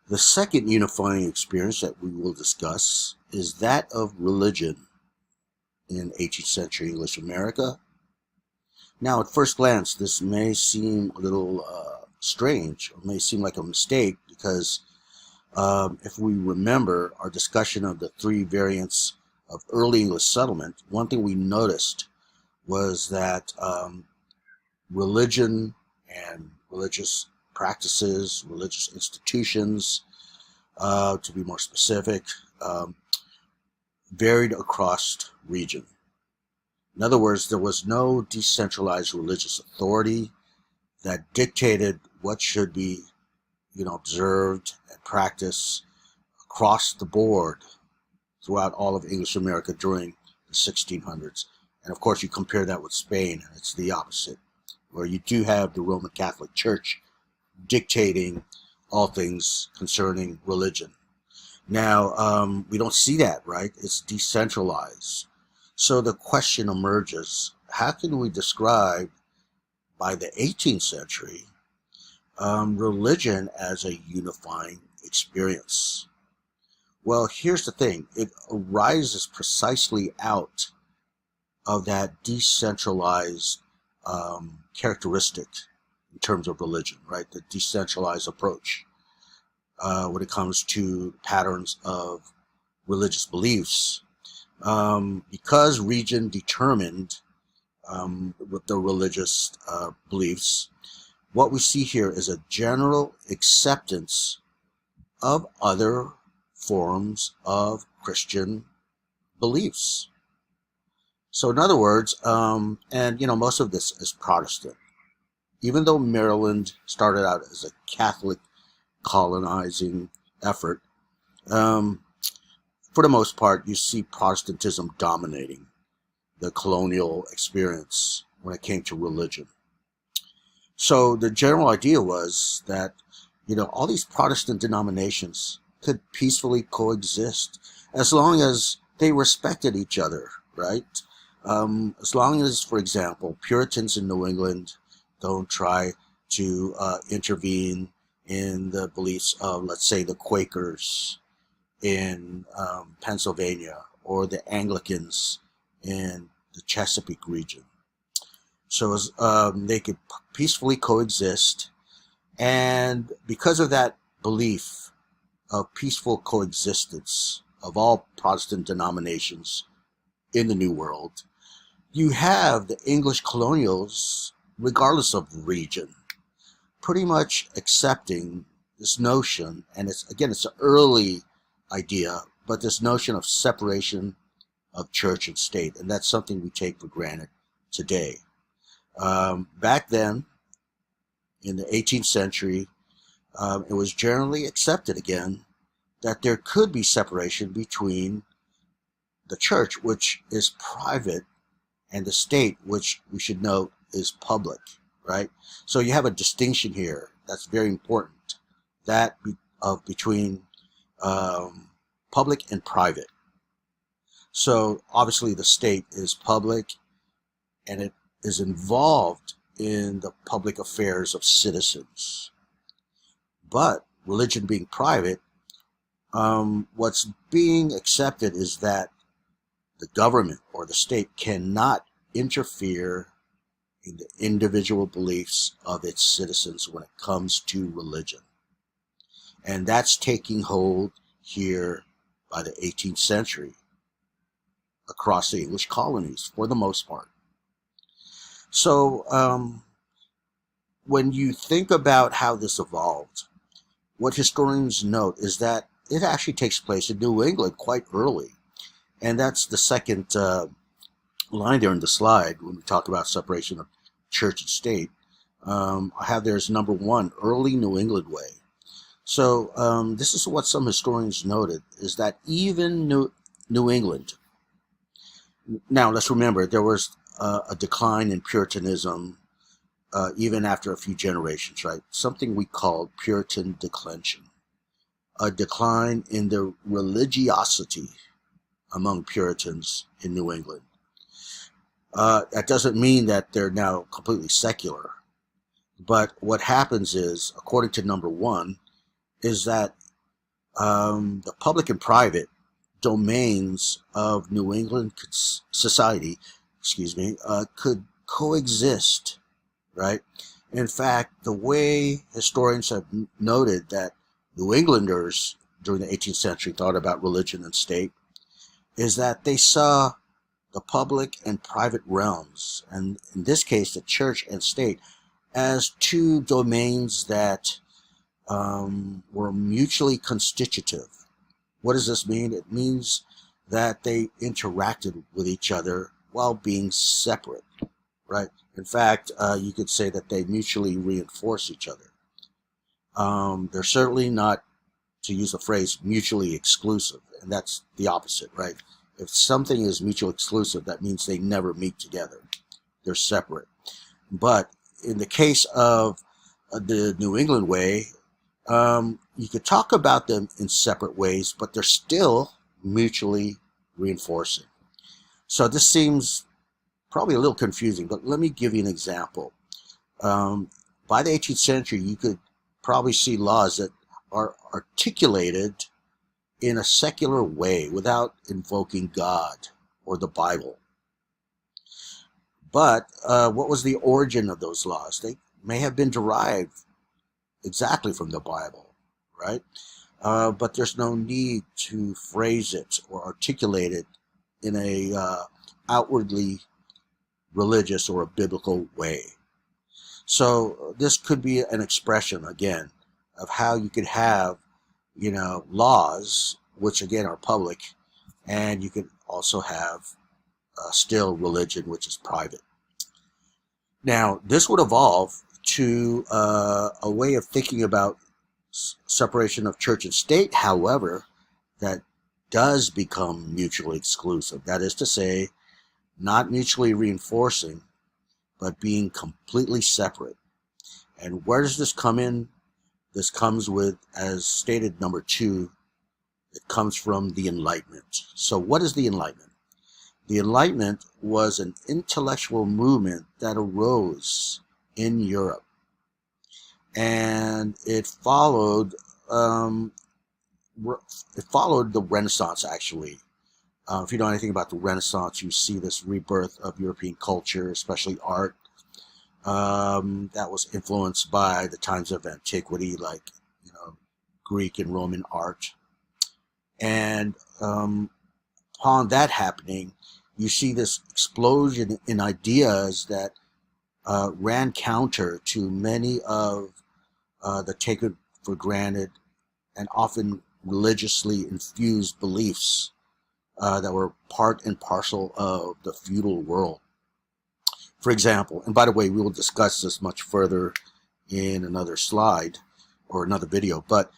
The second unifying experience that we will discuss is that of religion in 18th century English America. Now, at first glance, this may seem a little strange, or may seem like a mistake, because if we remember our discussion of the three variants of early English settlement, one thing we noticed was that religion and religious practices, religious institutions, to be more specific, varied across region. In other words, there was no decentralized religious authority that dictated what should be, observed and practiced across the board throughout all of English America during the 1600s. And of course, you compare that with Spain, and it's the opposite, where you do have the Roman Catholic Church dictating all things concerning religion. Now, we don't see that, right? It's decentralized. So the question emerges, how can we describe, by the 18th century, religion as a unifying experience? Well, here's the thing. It arises precisely out of that decentralized characteristic in terms of religion, right? The decentralized approach when it comes to patterns of religious beliefs. Because region determined with the religious beliefs, what we see here is a general acceptance of other forms of Christian beliefs. So in other words, most of this is Protestant. Even though Maryland started out as a Catholic colonizing effort, for the most part, you see Protestantism dominating the colonial experience when it came to religion. So the general idea was that, all these Protestant denominations could peacefully coexist as long as they respected each other, right? As long as, for example, Puritans in New England don't try to intervene in the beliefs of, let's say, the Quakers in Pennsylvania or the Anglicans in the Chesapeake region. So they could peacefully coexist. And because of that belief of peaceful coexistence of all Protestant denominations in the New World, you have the English colonials, regardless of region, pretty much accepting this notion, and it's an early idea, but this notion of separation of church and state, and that's something we take for granted today. Back then, in the 18th century, it was generally accepted again that there could be separation between the church, which is private, and the state, which we should note is public, right? So you have a distinction here that's very important, that between public and private. So obviously the state is public, and it is involved in the public affairs of citizens. But religion being private, what's being accepted is that the government or the state cannot interfere in the individual beliefs of its citizens when it comes to religion. And that's taking hold here by the 18th century across the English colonies for the most part. So when you think about how this evolved, what historians note is that it actually takes place in New England quite early. And that's the second line there in the slide when we talk about separation of church and state. I have there as number one, early New England way. So this is what some historians noted, is that even New England, now let's remember there was a decline in Puritanism even after a few generations, right? Something we called Puritan declension, a decline in the religiosity among Puritans in New England. That doesn't mean that they're now completely secular. But what happens is, according to number one, is that The public and private domains of New England society, could coexist, right? In fact, the way historians have noted that New Englanders during the 18th century thought about religion and state is that they saw the public and private realms, and in this case, the church and state, as two domains that were mutually constitutive. What does this mean? It means that they interacted with each other while being separate, right? In fact, you could say that they mutually reinforce each other. They're certainly not, to use the phrase, mutually exclusive, and that's the opposite, right? If something is mutually exclusive, that means they never meet together. They're separate. But in the case of the New England way, you could talk about them in separate ways, but they're still mutually reinforcing. So this seems probably a little confusing, but let me give you an example. By the 18th century, you could probably see laws that are articulated in a secular way without invoking God or the Bible. But what was the origin of those laws? They may have been derived exactly from the Bible, right? But there's no need to phrase it or articulate it in a outwardly religious or a biblical way. So this could be an expression, again, of how you could have, laws, which again are public, and you could also have still religion, which is private. Now, this would evolve to a way of thinking about separation of church and state, however, that does become mutually exclusive. That is to say, not mutually reinforcing, but being completely separate. And where does this come in? This comes with, as stated, number 2, it comes from the Enlightenment. So what is the Enlightenment? The Enlightenment was an intellectual movement that arose in Europe. And it followed the Renaissance, actually. If you know anything about the Renaissance, you see this rebirth of European culture, especially art, that was influenced by the times of antiquity, like Greek and Roman art. And upon that happening, you see this explosion in ideas that ran counter to many of the taken for granted and often religiously infused beliefs that were part and parcel of the feudal world. For example, and by the way, we will discuss this much further in another slide or another video, but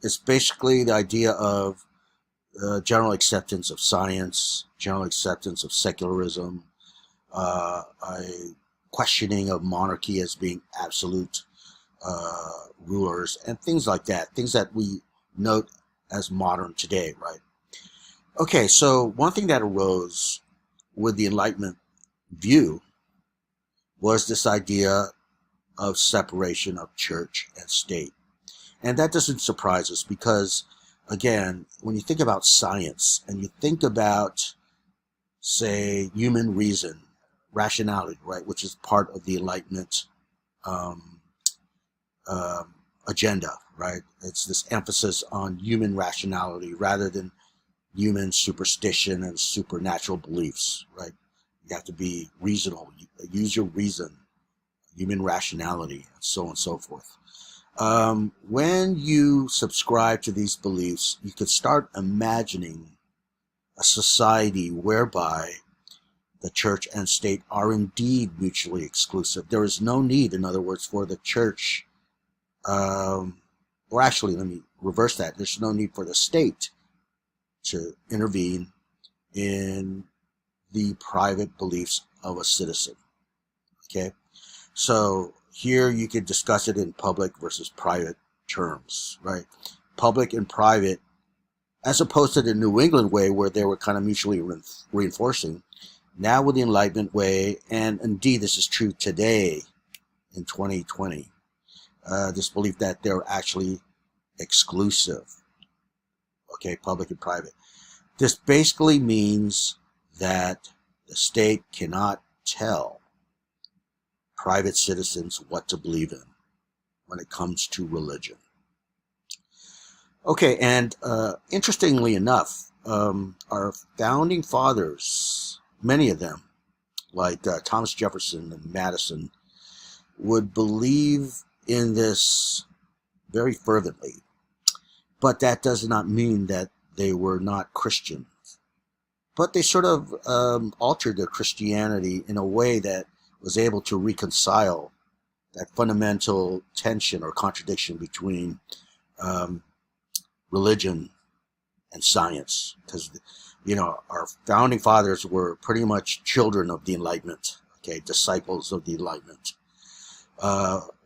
it's basically the idea of general acceptance of science, general acceptance of secularism, a questioning of monarchy as being absolute rulers, and things like that, things that we note as modern today, right? Okay, so one thing that arose with the Enlightenment view was this idea of separation of church and state. And that doesn't surprise us because, again, when you think about science and you think about, say, human reason, rationality, right, which is part of the Enlightenment agenda, right? It's this emphasis on human rationality rather than human superstition and supernatural beliefs, right? You have to be reasonable, use your reason, human rationality, and so on and so forth. When you subscribe to these beliefs, you could start imagining a society whereby the church and state are indeed mutually exclusive. There is no need, in other words, for the church, or actually, let me reverse that. There's no need for the state to intervene in the private beliefs of a citizen. Okay? So here you could discuss it in public versus private terms, right? Public and private, as opposed to the New England way where they were kind of mutually reinforcing. Now with the Enlightenment way, and indeed this is true today in 2020, this belief that they're actually exclusive. okay, public and private. This basically means that the state cannot tell private citizens what to believe in when it comes to religion. Okay, and interestingly enough, our founding fathers, many of them, like Thomas Jefferson and Madison, would believe in this very fervently. But that does not mean that they were not Christians. But they sort of altered their Christianity in a way that was able to reconcile that fundamental tension or contradiction between religion and science. Because, our founding fathers were pretty much children of the Enlightenment, okay, disciples of the Enlightenment.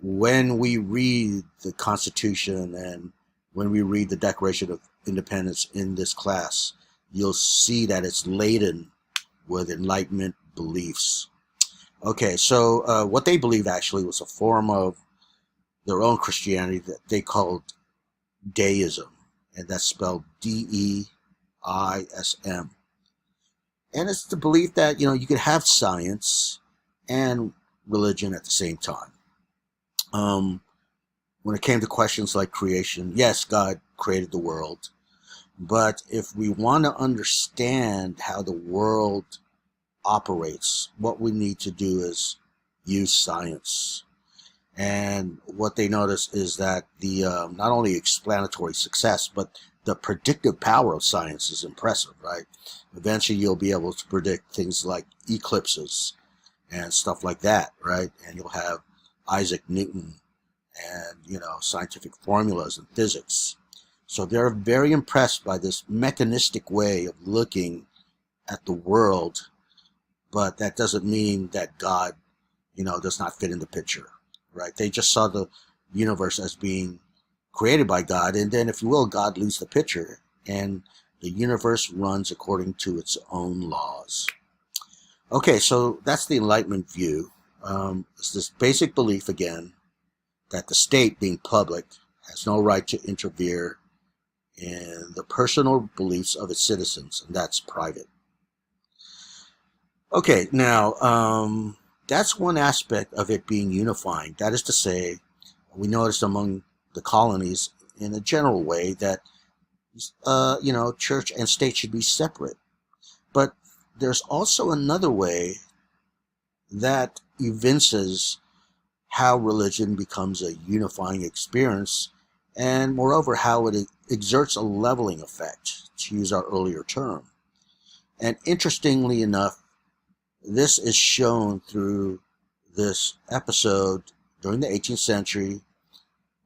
When we read the Constitution and when we read the Declaration of Independence in this class, you'll see that it's laden with Enlightenment beliefs. Okay, so what they believed actually was a form of their own Christianity that they called deism, and that's spelled Deism. And it's the belief that, you could have science and religion at the same time. When it came to questions like creation, yes, God created the world. But if we want to understand how the world operates, what we need to do is use science. And what they notice is that the not only explanatory success, but the predictive power of science is impressive, right? Eventually you'll be able to predict things like eclipses and stuff like that, right? And you'll have Isaac Newton and, scientific formulas in physics. So they're very impressed by this mechanistic way of looking at the world, but that doesn't mean that God, does not fit in the picture, right? They just saw the universe as being created by God, and then, if you will, God leaves the picture, and the universe runs according to its own laws. Okay, so that's the Enlightenment view. It's this basic belief, again, that the state, being public, has no right to interfere in the personal beliefs of its citizens, and that's private. Okay, now, that's one aspect of it being unifying. That is to say, we noticed among the colonies in a general way that, church and state should be separate. But there's also another way that evinces how religion becomes a unifying experience, and moreover, how it exerts a leveling effect, to use our earlier term. And interestingly enough, this is shown through this episode during the 18th century,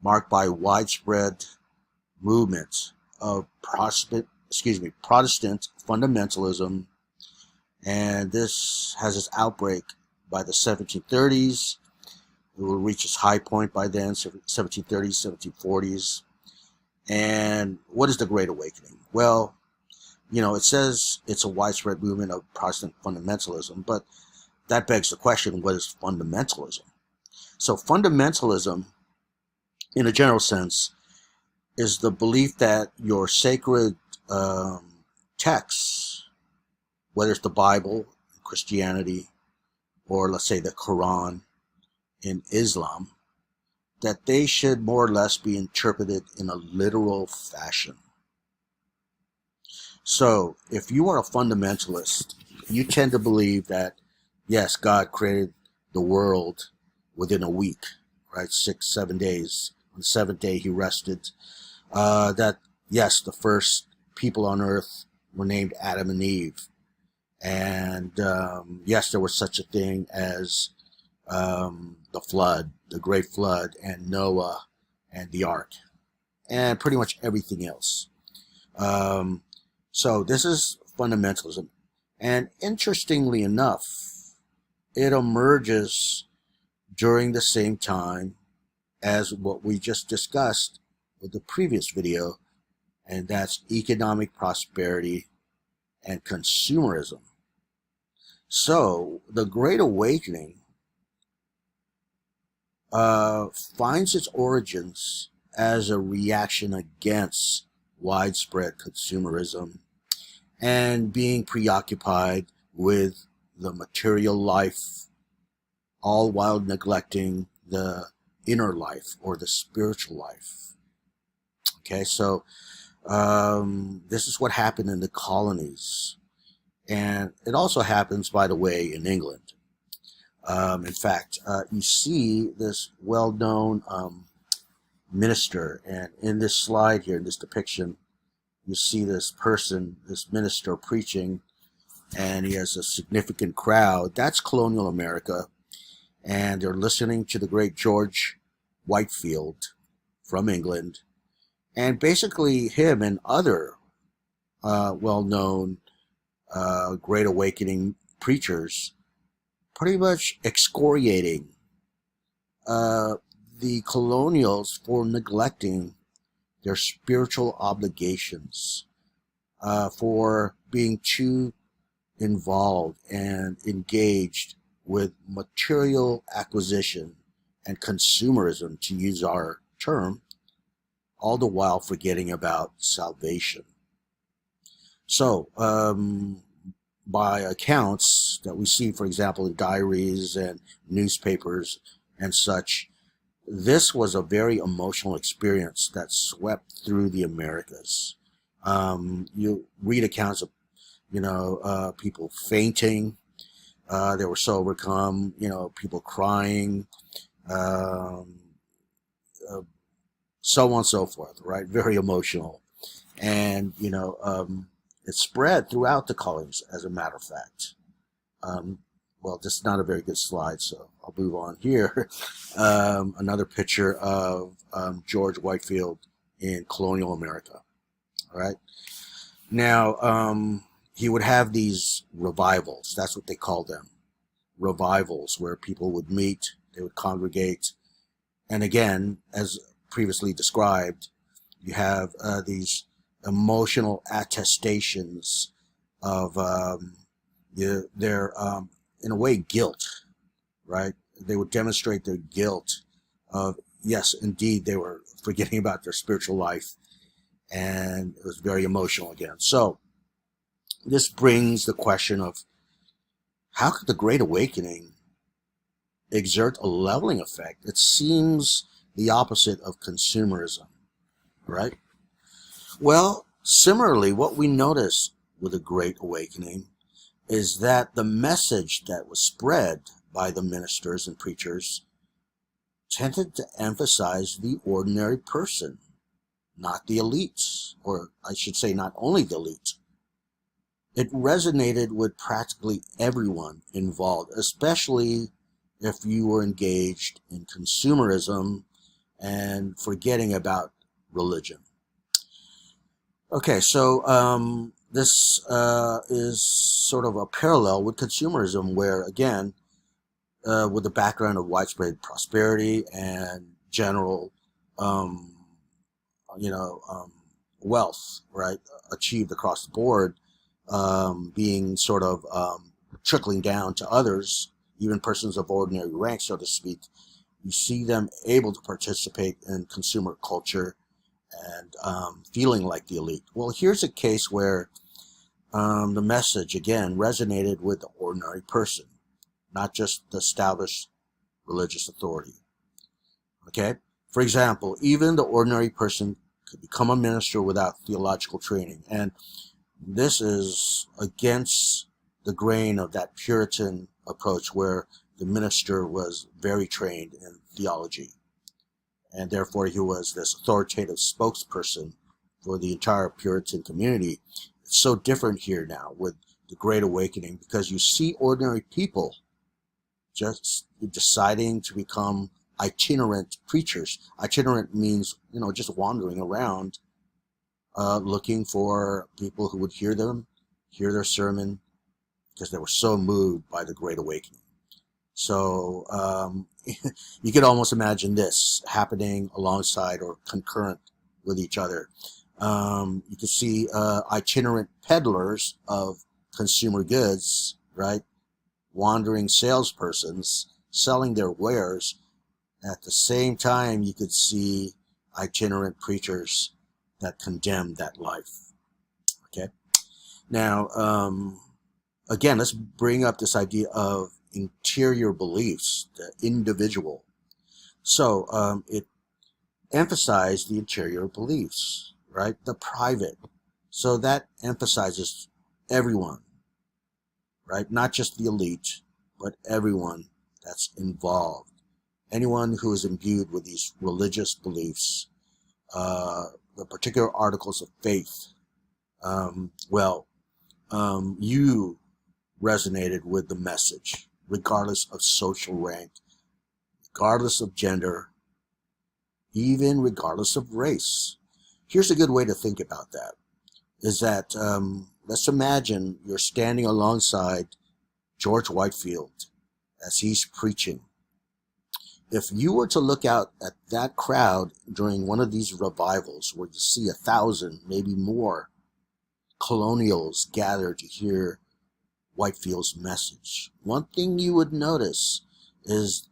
marked by widespread movement of Protestant fundamentalism, and this has its outbreak by the 1730s. It will reach its high point by then, 1730s, 1740s. And what is the Great Awakening? Well, it says it's a widespread movement of Protestant fundamentalism, but that begs the question, what is fundamentalism? So fundamentalism, in a general sense, is the belief that your sacred texts, whether it's the Bible, Christianity, or let's say the Quran in Islam, that they should more or less be interpreted in a literal fashion. So, if you are a fundamentalist, you tend to believe that, yes, God created the world within a week, right? 6-7 days. On the seventh day, he rested. That, yes, the first people on earth were named Adam and Eve. And, yes, there was such a thing as the flood, the great flood, and Noah and the ark, and pretty much everything else. So this is fundamentalism. And interestingly enough, it emerges during the same time as what we just discussed with the previous video, and that's economic prosperity and consumerism. So the Great Awakening finds its origins as a reaction against widespread consumerism and being preoccupied with the material life, all while neglecting the inner life or the spiritual life. Okay, so this is what happened in the colonies. And it also happens, by the way, in England. In fact, you see this well-known minister, and in this slide here, in this depiction, you see this person, this minister preaching, and he has a significant crowd. That's colonial America, and they're listening to the great George Whitefield from England, and basically him and other well-known Great Awakening preachers pretty much excoriating the colonials for neglecting their spiritual obligations, for being too involved and engaged with material acquisition and consumerism, to use our term, all the while forgetting about salvation. So, by accounts that we see, for example, in diaries and newspapers and such, this was a very emotional experience that swept through the Americas. You read accounts of, people fainting. They were so overcome, people crying, so on and so forth, right? Very emotional. And, it spread throughout the colonies, as a matter of fact. Well, this is not a very good slide, so I'll move on here. Another picture of George Whitefield in colonial America. All right. Now, he would have these revivals. That's what they called them. Revivals, where people would meet, they would congregate. And again, as previously described, you have these emotional attestations of their, in a way, guilt, right? They would demonstrate their guilt of, yes, indeed, they were forgetting about their spiritual life, and it was very emotional again. So this brings the question of, how could the Great Awakening exert a leveling effect? It seems the opposite of consumerism, right? Well, similarly, what we notice with the Great Awakening is that the message that was spread by the ministers and preachers tended to emphasize the ordinary person, not the elites, or I should say not only the elite. It resonated with practically everyone involved, especially if you were engaged in consumerism and forgetting about religion. Okay, so this is sort of a parallel with consumerism, where, again, with the background of widespread prosperity and general, wealth, right, achieved across the board, being sort of trickling down to others, even persons of ordinary rank, so to speak, you see them able to participate in consumer culture and feeling like the elite. Well, here's a case where the message, again, resonated with the ordinary person, not just the established religious authority. Okay? For example, even the ordinary person could become a minister without theological training. And this is against the grain of that Puritan approach where the minister was very trained in theology, and therefore he was this authoritative spokesperson for the entire Puritan community. It's so different here now with the Great Awakening, because you see ordinary people just deciding to become itinerant preachers. Itinerant means, just wandering around, looking for people who would hear their sermon, because they were so moved by the Great Awakening. So you could almost imagine this happening alongside or concurrent with each other. You can see itinerant peddlers of consumer goods, right? Wandering salespersons selling their wares. At the same time, you could see itinerant preachers that condemned that life. Okay. Now, again, let's bring up this idea of interior beliefs, the individual. So it emphasized the interior beliefs, right? The private. So that emphasizes everyone, right? Not just the elite, but everyone that's involved. Anyone who is imbued with these religious beliefs, the particular articles of faith, you resonated with the message, regardless of social rank, regardless of gender, even regardless of race. Here's a good way to think about that, is that let's imagine you're standing alongside George Whitefield as he's preaching. If you were to look out at that crowd during one of these revivals where you see 1,000, maybe more, colonials gathered to hear Whitefield's message, one thing you would notice is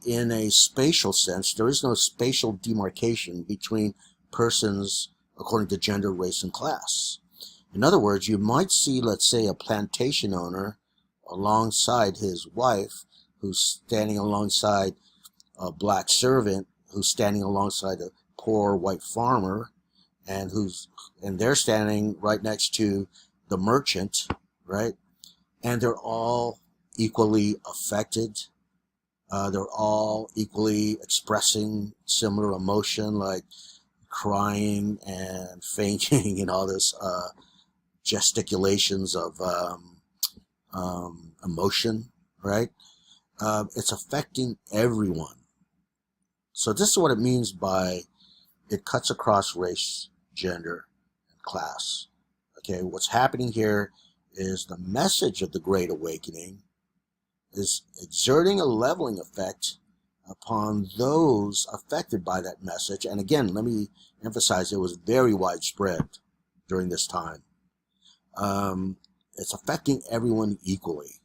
in a spatial sense, there is no spatial demarcation between persons according to gender, race, and class. In other words, you might see, let's say, a plantation owner alongside his wife, who's standing alongside a black servant, who's standing alongside a poor white farmer, and they're standing right next to the merchant, right? And they're all equally affected. They're all equally expressing similar emotion, like crying and fainting and all this gesticulations of emotion, right? It's affecting everyone. So this is what it means by it cuts across race, gender, and class. Okay, what's happening here is the message of the Great Awakening is exerting a leveling effect upon those affected by that message. And again, let me emphasize, it was very widespread during this time. It's affecting everyone equally.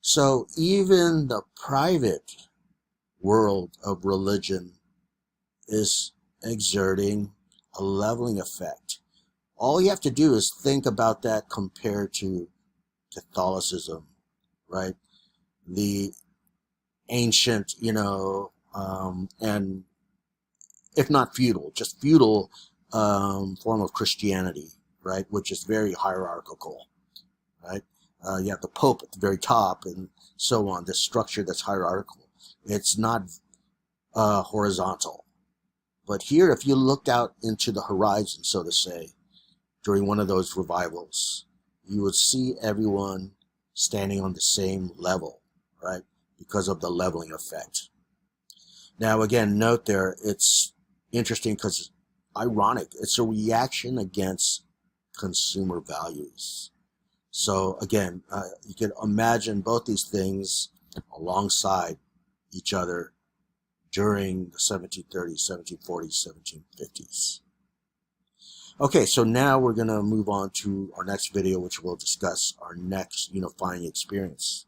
So even the private world of religion is exerting a leveling effect. All you have to do is think about that compared to Catholicism, right? The ancient, and if not feudal, just feudal form of Christianity, right? Which is very hierarchical, right? You have the Pope at the very top and so on, this structure that's hierarchical. It's not horizontal. But here, if you looked out into the horizon, so to say, during one of those revivals, you would see everyone standing on the same level, right? Because of the leveling effect. Now, again, note there, it's interesting because it's ironic. It's a reaction against consumer values. So again, you can imagine both these things alongside each other during the 1730s, 1740s, 1750s. Okay, so now we're going to move on to our next video, which will discuss our next unifying experience.